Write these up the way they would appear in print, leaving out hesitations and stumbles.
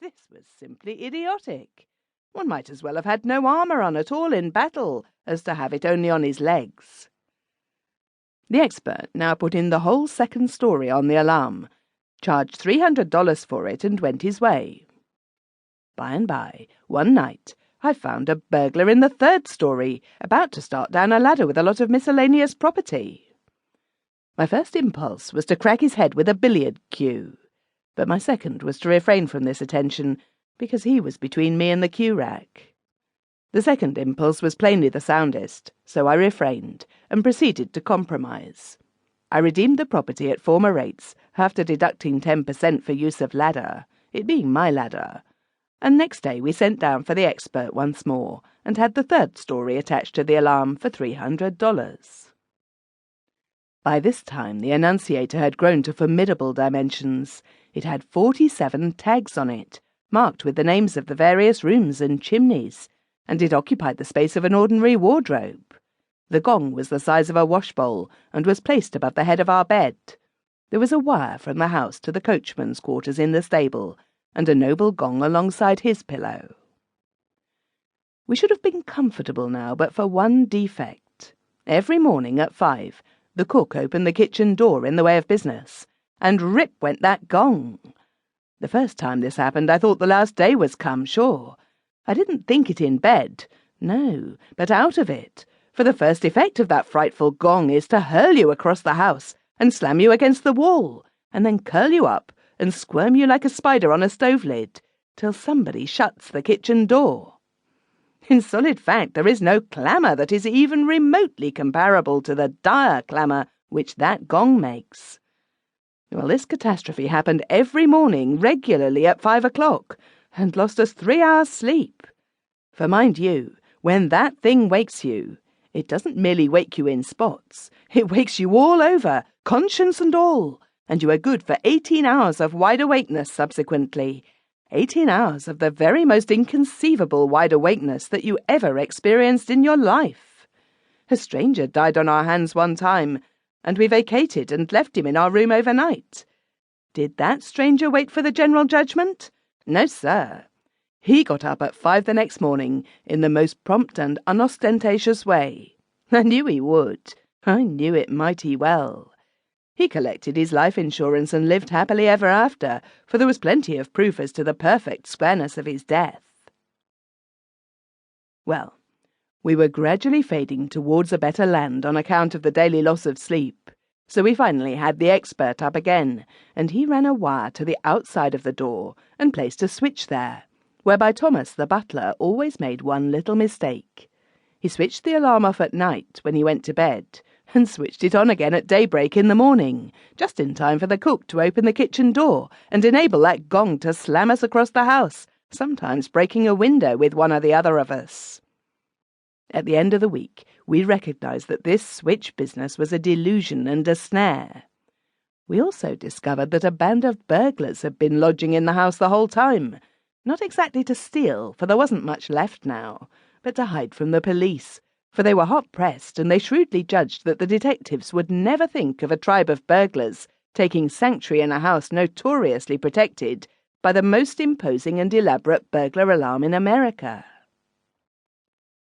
This was simply idiotic. One might as well have had no armour on at all in battle as to have it only on his legs. The expert now put in the whole second story on the alarm, charged $300 for it, and went his way. By and by, one night, I found a burglar in the third story, about to start down a ladder with a lot of miscellaneous property. My first impulse was to crack his head with a billiard cue, but my second was to refrain from this attention, because he was between me and the cue rack. The second impulse was plainly the soundest, so I refrained, and proceeded to compromise. I redeemed the property at former rates, after deducting 10% for use of ladder, it being my ladder, and next day we sent down for the expert once more, and had the third story attached to the alarm for $300. By this time the annunciator had grown to formidable dimensions. It had 47 tags on it, marked with the names of the various rooms and chimneys, and it occupied the space of an ordinary wardrobe. The gong was the size of a washbowl, and was placed above the head of our bed. There was a wire from the house to the coachman's quarters in the stable, and a noble gong alongside his pillow. We should have been comfortable now but for one defect. Every morning at 5, the cook opened the kitchen door in the way of business, and rip went that gong. The first time this happened I thought the last day was come, sure. I didn't think it in bed, no, but out of it, for the first effect of that frightful gong is to hurl you across the house, and slam you against the wall, and then curl you up, and squirm you like a spider on a stove lid, till somebody shuts the kitchen door. In solid fact, there is no clamour that is even remotely comparable to the dire clamour which that gong makes. Well, this catastrophe happened every morning regularly at 5 o'clock, and lost us 3 hours' sleep. For mind you, when that thing wakes you, it doesn't merely wake you in spots, it wakes you all over, conscience and all, and you are good for 18 hours of wide-awakeness subsequently. 18 hours of the very most inconceivable wide-awakeness that you ever experienced in your life. A stranger died on our hands one time, and we vacated and left him in our room overnight. Did that stranger wait for the general judgment? No, sir. He got up at 5 the next morning in the most prompt and unostentatious way. I knew he would. I knew it mighty well. He collected his life insurance and lived happily ever after, for there was plenty of proof as to the perfect squareness of his death. Well, we were gradually fading towards a better land on account of the daily loss of sleep, so we finally had the expert up again, and he ran a wire to the outside of the door and placed a switch there, whereby Thomas the butler always made one little mistake. He switched the alarm off at night when he went to bed, and switched it on again at daybreak in the morning, just in time for the cook to open the kitchen door and enable that gong to slam us across the house, sometimes breaking a window with one or the other of us. At the end of the week, we recognised that this switch business was a delusion and a snare. We also discovered that a band of burglars had been lodging in the house the whole time, not exactly to steal, for there wasn't much left now, but to hide from the police, for they were hot-pressed, and they shrewdly judged that the detectives would never think of a tribe of burglars taking sanctuary in a house notoriously protected by the most imposing and elaborate burglar alarm in America.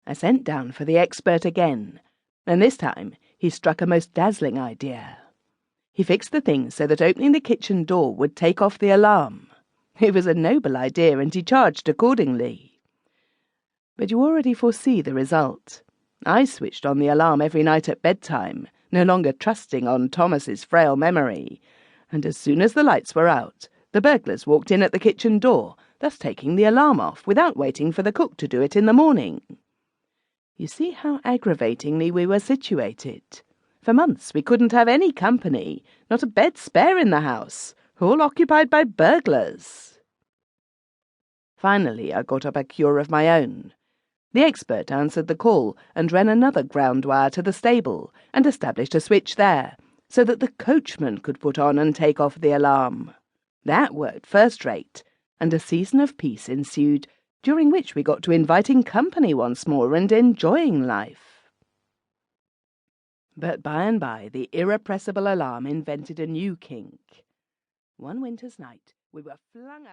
I sent down for the expert again, and this time he struck a most dazzling idea. He fixed the thing so that opening the kitchen door would take off the alarm. It was a noble idea, and he charged accordingly. But you already foresee the result. I switched on the alarm every night at bedtime, no longer trusting on Thomas's frail memory, and as soon as the lights were out, the burglars walked in at the kitchen door, thus taking the alarm off without waiting for the cook to do it in the morning. You see how aggravatingly we were situated. For months we couldn't have any company, not a bed spare in the house, all occupied by burglars. Finally I got up a cure of my own. The expert answered the call and ran another ground wire to the stable and established a switch there, so that the coachman could put on and take off the alarm. That worked first rate, and a season of peace ensued, during which we got to inviting company once more and enjoying life. But by and by the irrepressible alarm invented a new kink. One winter's night we were flung out